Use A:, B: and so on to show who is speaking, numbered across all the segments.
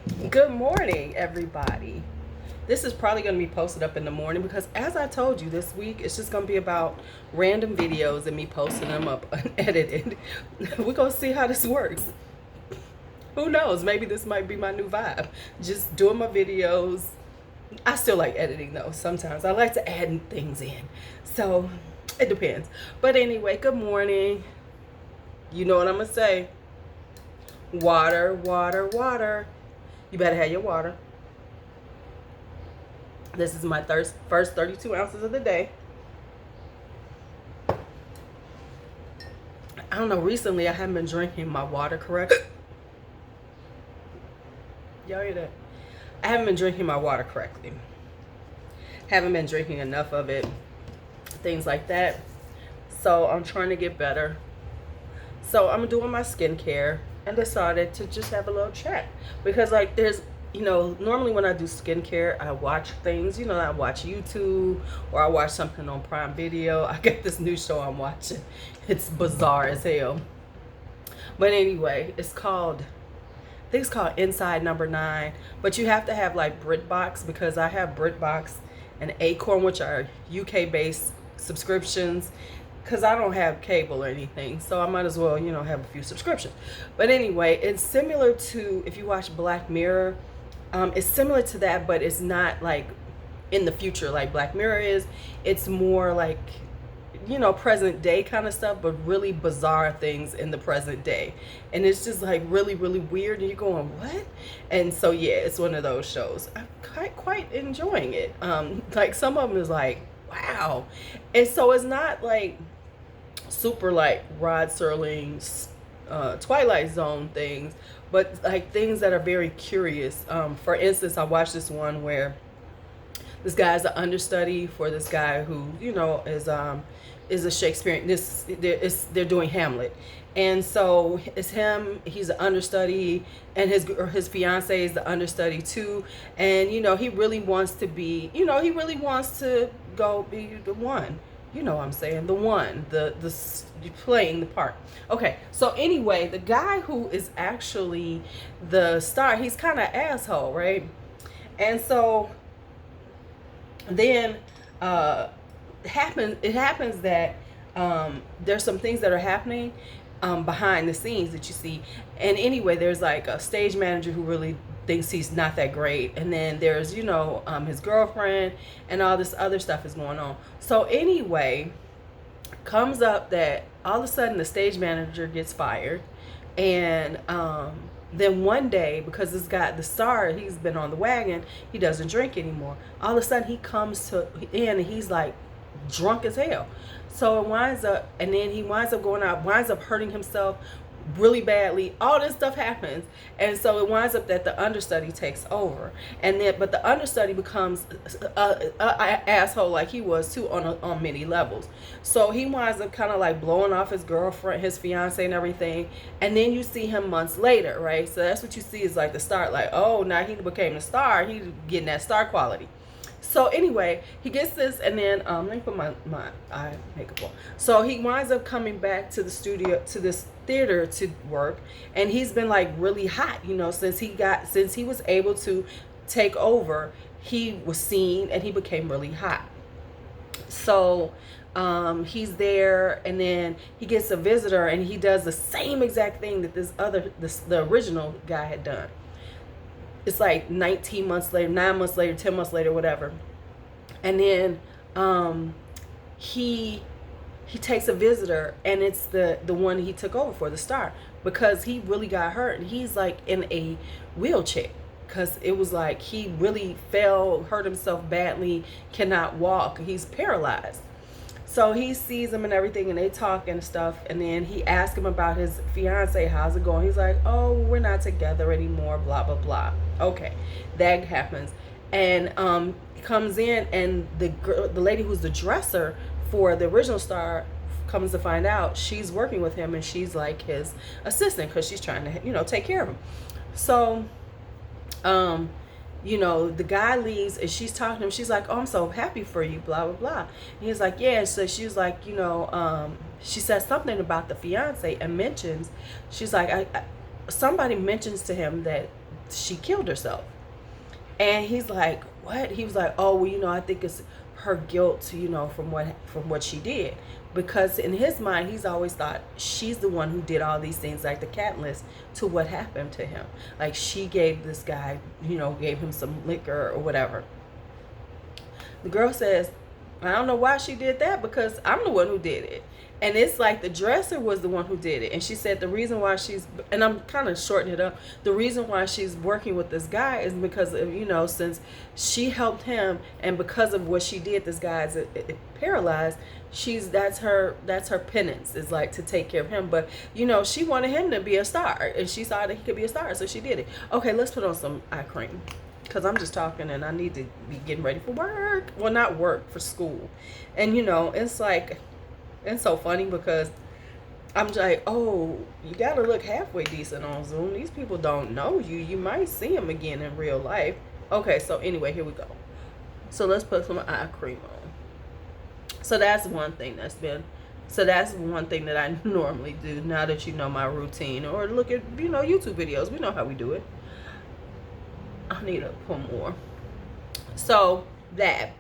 A: Good morning, everybody. This is probably going to be posted up in the morning because, as I told you, this week it's just going to be about random videos and me posting them up unedited. We're going to see how this works. Who knows? Maybe this might be my new vibe. Just doing my videos. I still like editing though. Sometimes I like to add things in. So it depends. But anyway, good morning. You know what I'm going to say. Water, water, water. You better have your water. This is my first 32 ounces of the day. I don't know, recently I haven't been drinking my water correct. Y'all hear that? I haven't been drinking my water correctly. Haven't been drinking enough of it. Things like that. So I'm trying to get better. So I'm doing my skincare and decided to just have a little chat. Because like there's normally when I do skincare, I watch things, I watch YouTube or I watch something on Prime Video. I got this new show I'm watching. It's bizarre as hell. But anyway, I think it's called Inside Number 9. But you have to have like BritBox because I have BritBox and Acorn, which are UK based subscriptions. Because I don't have cable or anything, so I might as well, have a few subscriptions. But anyway, it's similar to, if you watch Black Mirror, it's similar to that, but it's not like in the future like Black Mirror is. It's more like, present day kind of stuff, but really bizarre things in the present day. And it's just like really, really weird, and you're going, what? And so, yeah, it's one of those shows. I'm quite enjoying it. Like some of them is like, wow. And so it's not like super like Rod Serling's Twilight Zone things, but like things that are very curious. For instance, I watched this one where this guy's an understudy for this guy who is a Shakespearean. They're doing Hamlet, and so it's him. He's an understudy, and his fiance is the understudy too. And he really wants to be. He really wants to go be the one. You know what I'm saying, the one, the playing the part. Okay, so anyway, the guy who is actually the star, he's kind of asshole, right? And so then it happens that there's some things that are happening behind the scenes that you see. And anyway, there's like a stage manager who really thinks he's not that great, and then there's his girlfriend, and all this other stuff is going on. So anyway, comes up that all of a sudden the stage manager gets fired, and then one day, because this guy, the star, he's been on the wagon, he doesn't drink anymore. All of a sudden he comes in and he's like drunk as hell. So it winds up, and then he winds up going out, winds up hurting himself really badly. All this stuff happens, and so it winds up that the understudy takes over, and then but the understudy becomes a asshole like he was too on many levels. So he winds up kind of like blowing off his girlfriend, his fiance, and everything. And then you see him months later, right? So that's what you see is like the start, like, oh, now he became a star. He's getting that star quality. So anyway, he gets this, and then let me put my eye makeup on. So he winds up coming back to the studio, to this theater to work, and he's been like really hot, since he was able to take over. He was seen, and he became really hot. So he's there, and then he gets a visitor, and he does the same exact thing that the original guy had done. It's like 19 months later, 9 months later, 10 months later, whatever. And then he takes a visitor, and it's the one he took over for, the star, because he really got hurt. And he's like in a wheelchair because it was like he really hurt himself badly, cannot walk. He's paralyzed. So he sees him and everything, and they talk and stuff, and then he asks him about his fiance, how's it going? He's like, oh, we're not together anymore, blah, blah, blah. Okay, that happens. And he comes in, and the lady who's the dresser for the original star comes to find out she's working with him, and she's like his assistant because she's trying to, take care of him. So the guy leaves, and she's talking to him. She's like, oh, I'm so happy for you, blah, blah, blah. And he's like, yeah. So she was like, she says something about the fiance and mentions, she's like, somebody mentions to him that she killed herself. And he's like, what? He was like, oh, well, I think it's her guilt, from what she did. Because in his mind, he's always thought she's the one who did all these things, like the catalyst to what happened to him. Like, she gave this guy, gave him some liquor or whatever. The girl says, I don't know why she did that, because I'm the one who did it. And it's like the dresser was the one who did it. And she said the reason why and I'm kind of shortening it up, the reason why she's working with this guy is because of, since she helped him, and because of what she did, this guy is paralyzed. That's her penance, is like to take care of him. But she wanted him to be a star, and she saw that he could be a star, so she did it. Okay, let's put on some eye cream, because I'm just talking and I need to be getting ready for work. Well, not work, for school. And it's like, it's so funny because I'm like, oh, you gotta look halfway decent on Zoom. These people don't know you. You might see them again in real life. Okay, so anyway, here we go. So let's put some eye cream on. So that's one thing that I normally do, now that you know my routine. Or look at, YouTube videos. We know how we do it. I need to put more. So that.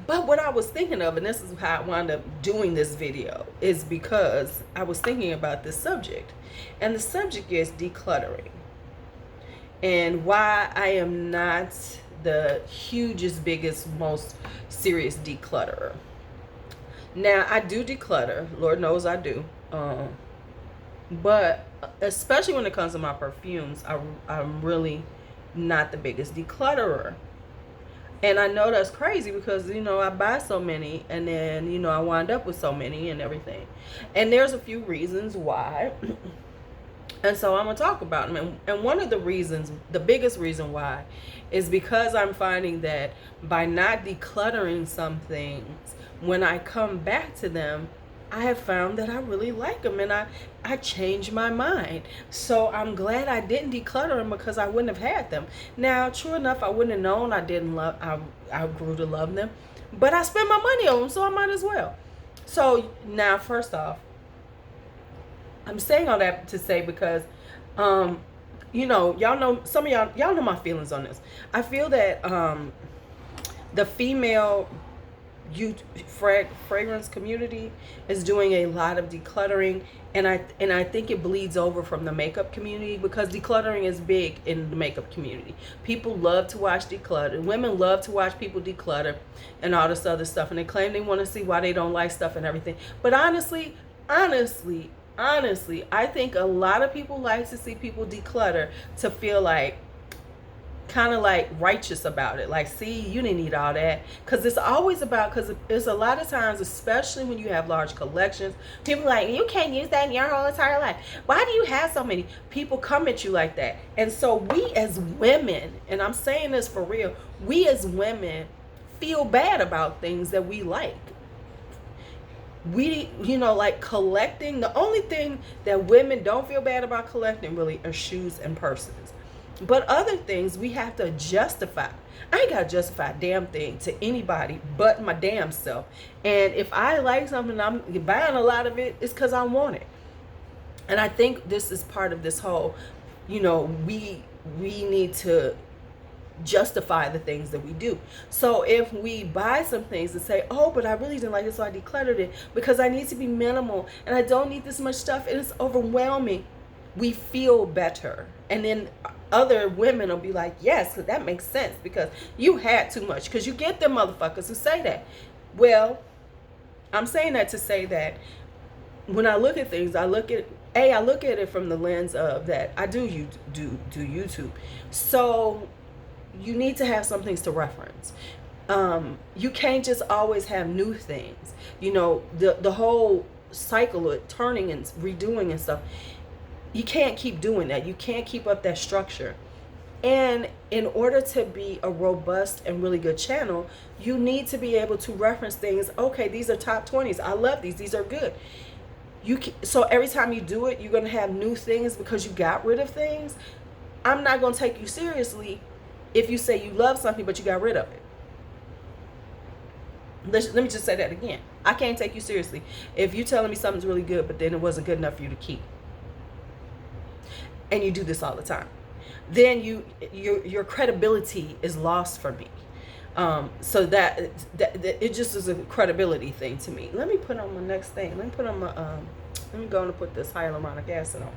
A: But what I was thinking of, and this is how I wound up doing this video, is because I was thinking about this subject. And the subject is decluttering. And why I am not the hugest, biggest, most serious declutterer. Now, I do declutter. Lord knows I do. But especially when it comes to my perfumes, I'm really not the biggest declutterer. And I know that's crazy because, I buy so many, and then, I wind up with so many and everything. And there's a few reasons why. And so I'm going to talk about them. And one of the reasons, the biggest reason why, is because I'm finding that by not decluttering some things, when I come back to them, I have found that I really like them, and I changed my mind. So I'm glad I didn't declutter them, because I wouldn't have had them. Now, true enough, I wouldn't have known I grew to love them, but I spent my money on them, so I might as well. So now, first off, I'm saying all that to say, because, y'all know, some of y'all know my feelings on this. I feel that the female fragrance community is doing a lot of decluttering, and I think it bleeds over from the makeup community, because decluttering is big in the makeup community. People love to watch declutter. Women love to watch people declutter and all this other stuff, and they claim they want to see why they don't like stuff and everything. But honestly, I think a lot of people like to see people declutter to feel like, kind of like righteous about it, like, see, you didn't need all that. Because it's always about, because it's a lot of times, especially when you have large collections, people are like, you can't use that in your whole entire life. Why do you have so many? People come at you like that. And so we as women, and I'm saying this for real, we as women feel bad about things that we like. We, like collecting, the only thing that women don't feel bad about collecting really are shoes and purses. But other things we have to justify. I ain't got to justify a damn thing to anybody but my damn self. And if I like something, I'm buying a lot of it, it's because I want it. And I think this is part of this whole, we need to justify the things that we do. So if we buy some things and say, oh, but I really didn't like it, so I decluttered it because I need to be minimal and I don't need this much stuff and it's overwhelming, we feel better. And then other women will be like, yes, that makes sense because you had too much. Because you get them motherfuckers who say that. Well, I'm saying that to say that when I look at things, I look at it from the lens of that I do YouTube. So you need to have some things to reference. You can't just always have new things. The whole cycle of turning and redoing and stuff. You can't keep doing that. You can't keep up that structure. And in order to be a robust and really good channel, you need to be able to reference things. Okay, these are top 20s. I love these. These are good. So every time you do it, you're going to have new things because you got rid of things. I'm not going to take you seriously if you say you love something but you got rid of it. Let me just say that again. I can't take you seriously if you're telling me something's really good but then it wasn't good enough for you to keep. And you do this all the time. then your credibility is lost for me. So that it just is a credibility thing to me. Let me put on my next thing. Let me put on my let me go and put this hyaluronic acid on.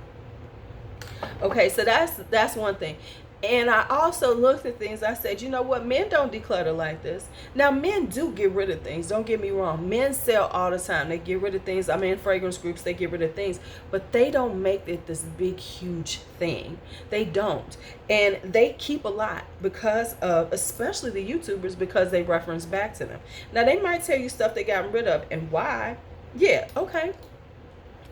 A: Okay, so that's one thing. And I also looked at things. I said, you know what? Men don't declutter like this. Now, men do get rid of things. Don't get me wrong. Men sell all the time. They get rid of things. I'm in fragrance groups. They get rid of things. But they don't make it this big, huge thing. They don't. And they keep a lot because of, especially the YouTubers, because they reference back to them. Now, they might tell you stuff they got rid of and why. Yeah, okay.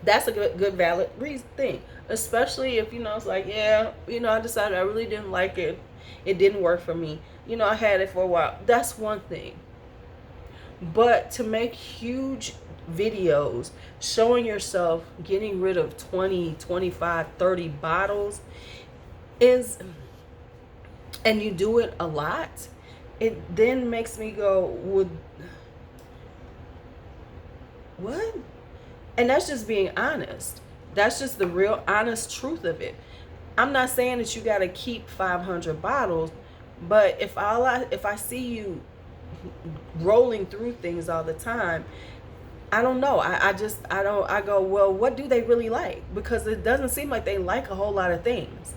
A: That's a good valid reason thing, especially if, you know, it's like, yeah, you know, I decided I really didn't like it. It didn't work for me. You know, I had it for a while. That's one thing. But to make huge videos showing yourself getting rid of 20, 25, 30 bottles is, and you do it a lot, it then makes me go, would, what? And that's just being honest. That's just the real honest truth of it. I'm not saying that you got to keep 500 bottles, but if I see you rolling through things all the time, I don't know. I go, well, what do they really like? Because it doesn't seem like they like a whole lot of things.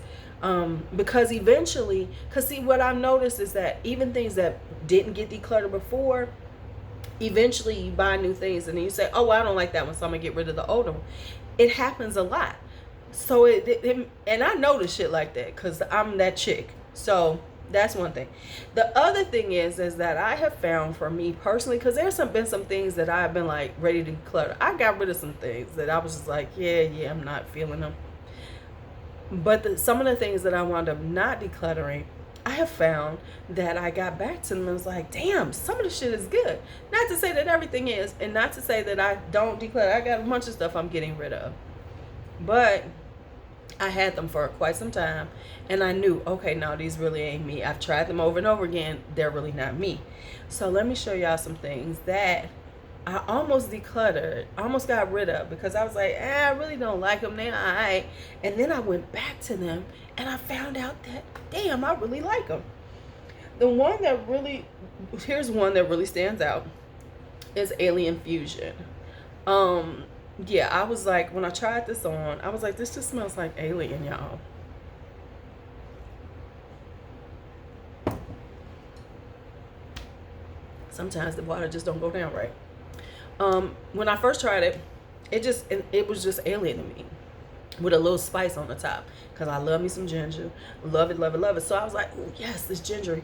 A: Because eventually, because see, what I've noticed is that even things that didn't get decluttered before, eventually you buy new things and then you say, oh, well, I don't like that one, so I'm gonna get rid of the older one. It happens a lot. So and I notice shit like that because I'm that chick. So that's one thing. The other thing is that I have found for me personally, because there's been some things that I've been like ready to declutter. I got rid of some things that I was just like, yeah, I'm not feeling them. But some of the things that I wound up not decluttering, I have found that I got back to them and was like, damn, some of the shit is good. Not to say that everything is, and not to say that I don't declutter. I got a bunch of stuff I'm getting rid of. But I had them for quite some time, and I knew, okay, no, these really ain't me. I've tried them over and over again. They're really not me. So let me show y'all some things that I almost decluttered, almost got rid of, because I was like, I really don't like them. They're all right. And then I went back to them, and I found out that, damn, I really like them. The one that really, here's one that really stands out, is Alien Fusion. Yeah, I was like, when I tried this on, I was like, this just smells like alien, y'all. Sometimes the water just don't go down right. When I first tried it, it was just alien to me, with a little spice on the top, because I love me some ginger. Love it, love it, love it. So I was like, oh yes, it's gingery.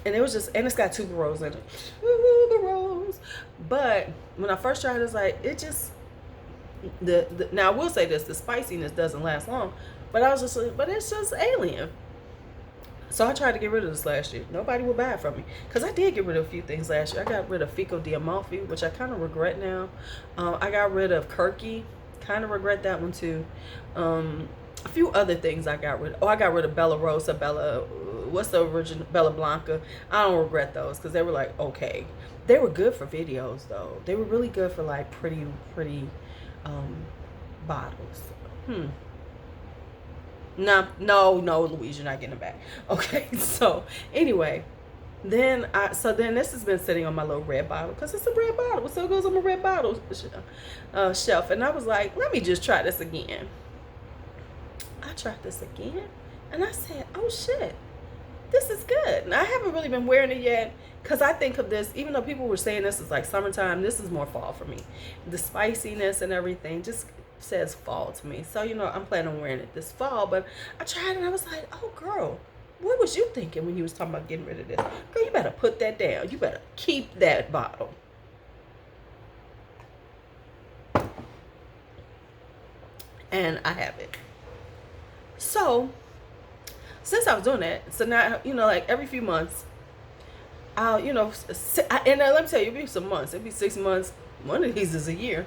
A: And it was just, and it's got tuberose in it. Tuberose. But when I first tried it, was like, it just, now I will say this, the spiciness doesn't last long, but I was just like, but it's just alien. So I tried to get rid of this last year. Nobody will buy it from me, because I did get rid of a few things last year. I got rid of Fecal Diamalfi, which I kind of regret now. I got rid of Kirky, kind of regret that one too. A few other things I got rid of. Oh, I got rid of Bella Rosa, what's the original, Bella Blanca. I don't regret those, because they were like, okay. They were good for videos though. They were really good for like pretty bottles. No, Louise, you're not getting it back. Okay, so anyway, then this has been sitting on my little red bottle, because it's a red bottle, so it goes on my red bottle shelf. And I was like, let me just try this again. I tried this again, and I said, oh shit, this is good. And I haven't really been wearing it yet, because I think of this, even though people were saying this is like summertime, this is more fall for me. The spiciness and everything just says fall to me. So, you know, I'm planning on wearing it this fall. But I tried it, and I was like, oh girl, what was you thinking when you was talking about getting rid of this? Girl, you better put that down. You better keep that bottle. And I have it. So since I was doing that, so now, you know, like every few months, I'll, you know, and let me tell you, it'll be some months. It'll be 6 months. One of these is a year.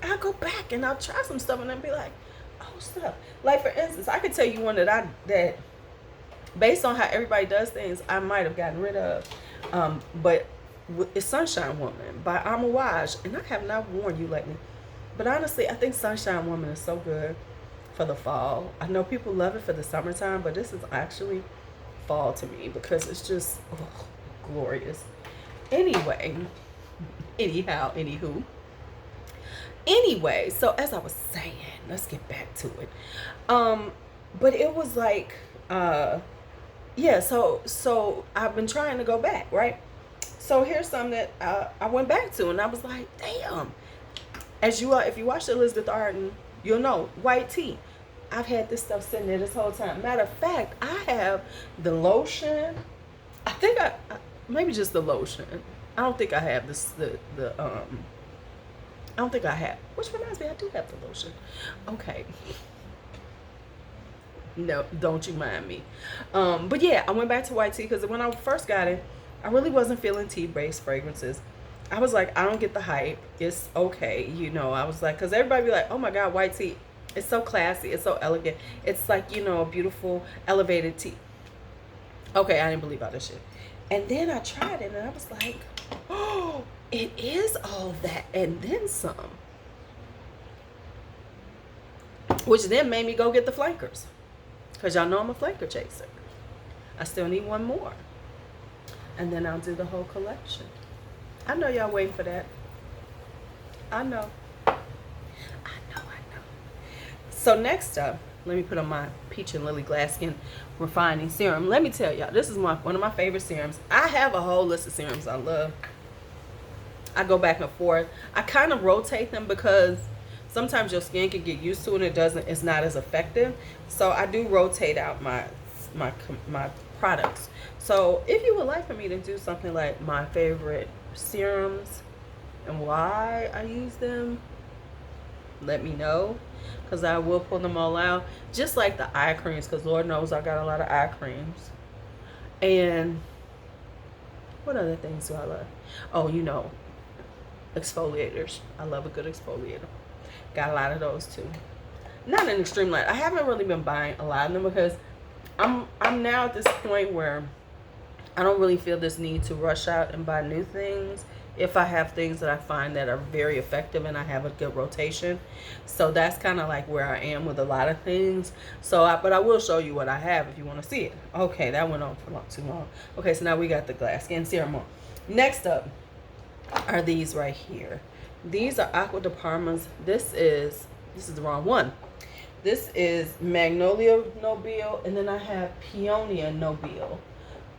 A: I'll go back and I'll try some stuff and then be like, oh, stuff. Like, for instance, I could tell you one that based on how everybody does things, I might have gotten rid of. But it's Sunshine Woman by Amouage. And I have not warned you lately. But honestly, I think Sunshine Woman is so good for the fall. I know people love it for the summertime, but this is actually fall to me because it's just glorious. Anyway, anyway, so as I was saying, let's get back to it. But it was like, yeah, so I've been trying to go back, right? So here's something that I went back to, and I was like, damn. As you if you watch Elizabeth Arden, you'll know white tea. I've had this stuff sitting there this whole time. Matter of fact, I have the lotion. I think I maybe just the lotion. I don't think I have this I don't think I have. Which reminds me, I do have the lotion. Okay. No, don't you mind me. But yeah, I went back to white tea because when I first got it, I really wasn't feeling tea-based fragrances. I was like, I don't get the hype. It's okay, you know. I was like, because everybody be like, oh my God, white tea. It's so classy. It's so elegant. It's like, you know, a beautiful elevated tea. Okay, I didn't believe all this shit. And then I tried it and I was like, oh, it is all that and then some. Which then made me go get the flankers. Because y'all know I'm a flanker chaser. I still need one more. And then I'll do the whole collection. I know y'all waiting for that. I know. So next up, let me put on my Peach and Lily Glass Skin Refining Serum. Let me tell y'all, this is one of my favorite serums. I have a whole list of serums I love. I go back and forth. I kind of rotate them because sometimes your skin can get used to it and it's not as effective. So I do rotate out my products. So if you would like for me to do something like my favorite serums and why I use them, let me know, because I will pull them all out. Just like the eye creams, because Lord knows I got a lot of eye creams. And what other things do I love? Oh, you know, exfoliators. I love a good exfoliator. Got a lot of those too. Not an extreme lot. I haven't really been buying a lot of them because I'm now at this point where I don't really feel this need to rush out and buy new things if I have things that I find that are very effective and I have a good rotation. So that's kind of like where I am with a lot of things. So but I will show you what I have if you want to see it. Okay, that went on for not too long. Okay, so now we got the Glass Skin Serum on. Next up are these right here. These are Aqua de Parmas. This is the wrong one. This is Magnolia Nobile, and then I have Peonia Nobile.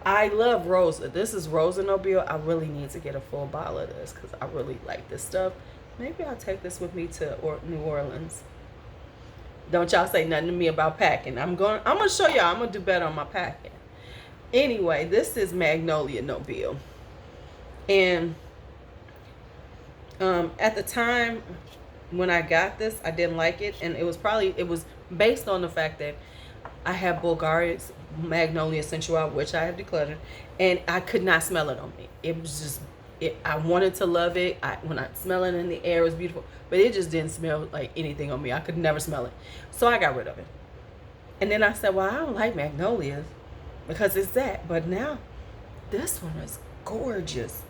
A: I love Rosa. This is Rosa Nobile. I really need to get a full bottle of this because I really like this stuff. Maybe I'll take this with me to New Orleans. Don't y'all say nothing to me about packing. I'm gonna show y'all. I'm gonna do better on my packing. Anyway, this is Magnolia Nobile, and at the time when I got this, I didn't like it, and it was based on the fact that I have Bulgaria's Magnolia Sensual, which I have decluttered, and I could not smell it on me. It was just, I wanted to love it. When I smell it in the air, it was beautiful, but it just didn't smell like anything on me. I could never smell it, so I got rid of it. And then I said, well, I don't like magnolias because it's that, but now this one is gorgeous.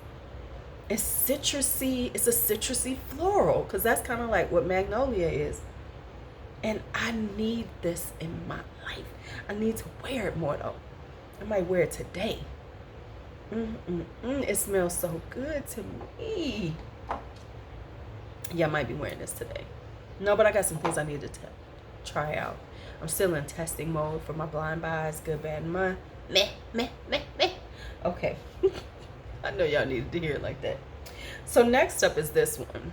A: It's citrusy. It's a citrusy floral because that's kind of like what magnolia is. And I need this in my life. I need to wear it more though. I might wear it today. It smells so good to me. Yeah, I might be wearing this today. No, but I got some things I need to try out. I'm still in testing mode for my blind buys, good, bad, and meh. Okay. I know y'all needed to hear it like that. So next up is this one.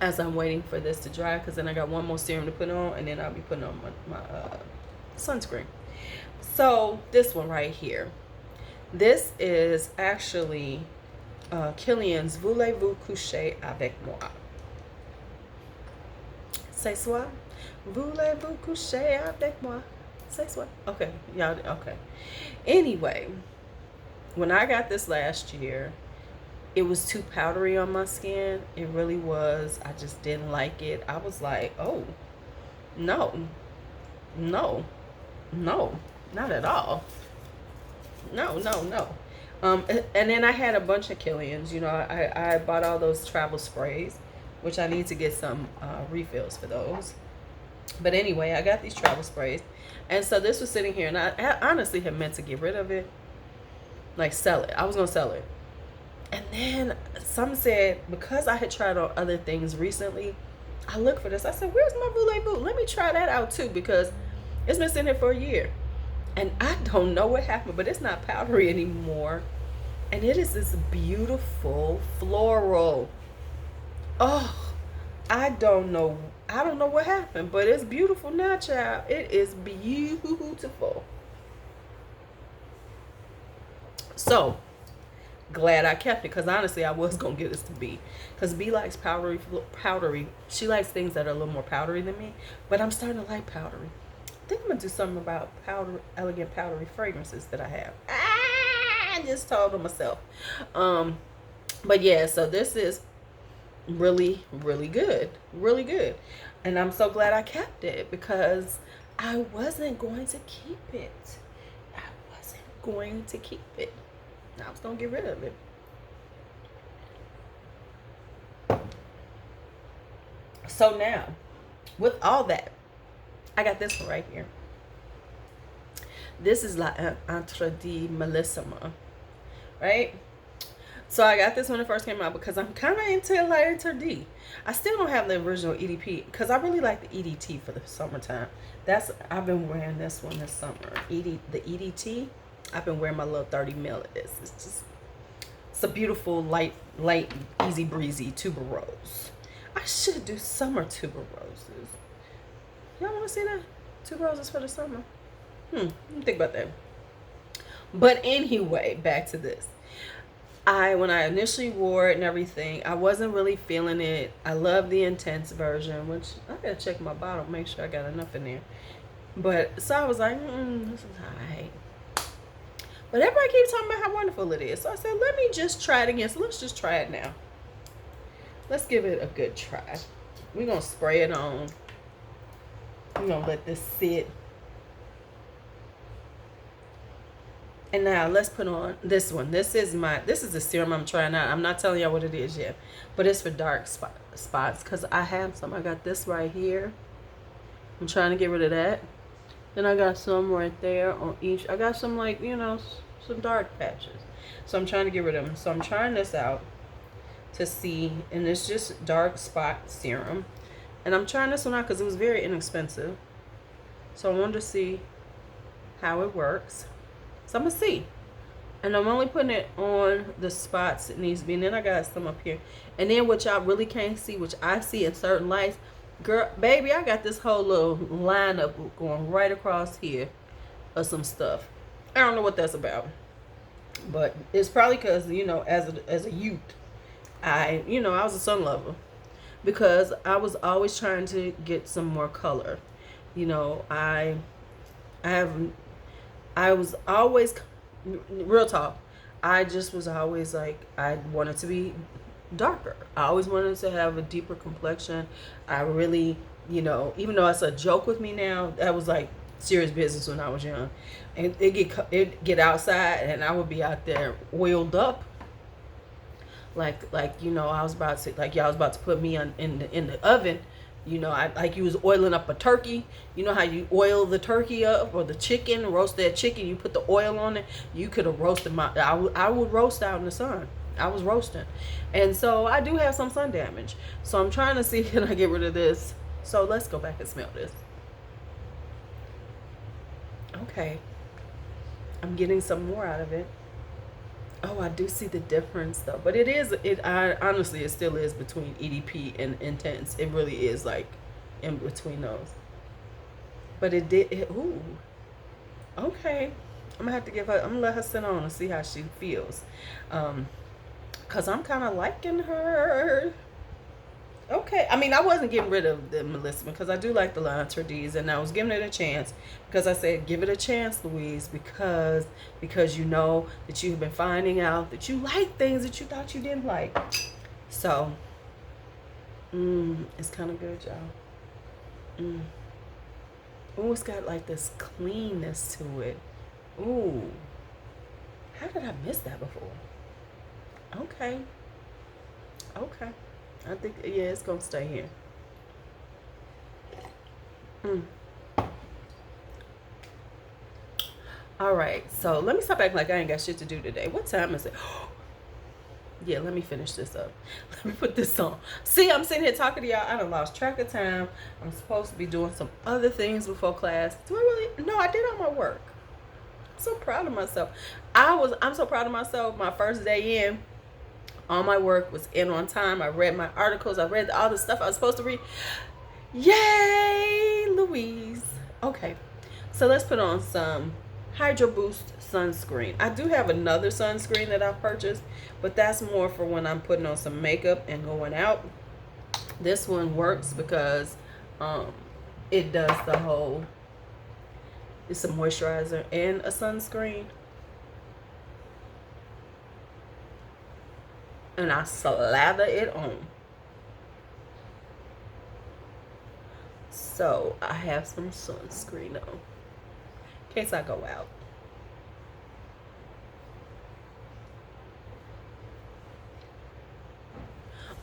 A: As I'm waiting for this to dry, because then I got one more serum to put on, and then I'll be putting on my sunscreen. So this one right here. This is actually Kilian's Voulez-vous coucher avec moi? C'est soit? Voulez-vous coucher avec moi? C'est soit? Okay, y'all, okay. Anyway, when I got this last year, it was too powdery on my skin. It really was. I just didn't like it. I was like, oh, no, not at all. No. And then I had a bunch of Kilians. You know, I bought all those travel sprays, which I need to get some refills for those. But anyway, I got these travel sprays. And so this was sitting here, and I honestly had meant to get rid of it, like sell it. I was going to sell it. And then some said, because I had tried on other things recently, I looked for this. I said, where's my voulez-vous? Let me try that out too, because it's been sitting here for a year. And I don't know what happened, but it's not powdery anymore. And it is this beautiful floral. Oh, I don't know. I don't know what happened, but it's beautiful now, child. It is beautiful. So glad I kept it, because honestly I was gonna give this to B, because B likes powdery. She likes things that are a little more powdery than me, but I'm starting to like powdery. I think I'm gonna do something about elegant powdery fragrances that I have. I just told them myself. But yeah, so this is really, really good, really good, and I'm so glad I kept it, because I wasn't going to keep it. I wasn't going to keep it. I was gonna get rid of it. So now, with all that, I got this one right here. This is La Interdit Melissima, right? So I got this when it first came out, because I'm kind of into La Interdit. I still don't have the original EDP, because I really like the EDT for the summertime. I've been wearing this one this summer. The EDT. I've been wearing my little 30 mil of this. It's a beautiful, light, easy breezy tuberose. I should do summer tuberoses. Y'all want to see that? Tuberoses for the summer. Let me think about that. But anyway, back to this. When I initially wore it and everything, I wasn't really feeling it. I love the intense version, which I gotta check my bottle, make sure I got enough in there. But so I was like, this is alright. But everybody keeps talking about how wonderful it is. So I said, let me just try it again. So let's just try it now. Let's give it a good try. We're going to spray it on. We're going to let this sit. And now let's put on this one. This is the serum I'm trying out. I'm not telling y'all what it is yet. But it's for dark spots, because I have some. I got this right here. I'm trying to get rid of that. Then I got some right there on each. I got some, like, some dark patches. So I'm trying to get rid of them. So I'm trying this out to see. And it's just dark spot serum. And I'm trying this one out because it was very inexpensive. So I wanted to see how it works. So I'm going to see. And I'm only putting it on the spots it needs to be. And then I got some up here. And then what y'all really can't see, which I see in certain lights. Girl, baby, I got this whole little lineup going right across here of some stuff. I don't know what that's about, but it's probably because, as a youth, I was a sun lover, because I was always trying to get some more color. I was always, real talk, I just was always like, I wanted to be darker. I always wanted to have a deeper complexion. I really, even though it's a joke with me now, that was like serious business when I was young. And it get outside, and I would be out there oiled up, like I was about to, like y'all was about to put me in the oven. Like you was oiling up a turkey. You know how you oil the turkey up, or the chicken, roast that chicken, you put the oil on it. You could have roasted I would roast out in the sun. I was roasting. And so I do have some sun damage. So I'm trying to see, can I get rid of this? So let's go back and smell this. Okay. I'm getting some more out of it. Oh, I do see the difference though. But honestly, it still is between EDP and Intense. It really is like in between those. But ooh. Okay. I'm gonna let her sit on and see how she feels. Because I'm kind of liking her. Okay. I mean, I wasn't getting rid of the Melissa, because I do like the La Interdits, and I was giving it a chance, because I said, give it a chance, Louise, because you know that you've been finding out that you like things that you thought you didn't like. So, it's kind of good, y'all. Oh, it's got like this cleanness to it. Ooh. How did I miss that before? Okay. I think, yeah, it's going to stay here. Mm. All right, so let me stop acting like I ain't got shit to do today. What time is it? Yeah, let me finish this up. Let me put this on. See, I'm sitting here talking to y'all. I done lost track of time. I'm supposed to be doing some other things before class. Do I really? No, I did all my work. I'm so proud of myself. I'm so proud of myself. My first day in, all my work was in on time. I read my articles. I read all the stuff I was supposed to read. Yay, Louise. Okay, so let's put on some Hydro Boost sunscreen. I do have another sunscreen that I purchased, but that's more for when I'm putting on some makeup and going out. This one works because it does the whole, it's a moisturizer and a sunscreen. And I slather it on. So I have some sunscreen on in case I go out.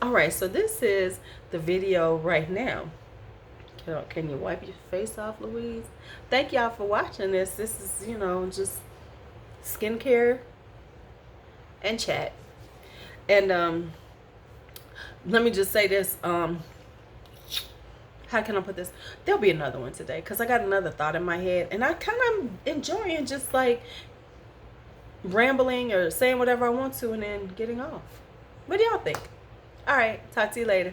A: All right, so this is the video right now. Can you wipe your face off, Louise? Thank y'all for watching this. This is, just skincare and chat. And let me just say this. How can I put this? There'll be another one today because I got another thought in my head. And I kind of enjoying just like rambling or saying whatever I want to and then getting off. What do y'all think? All right, talk to you later.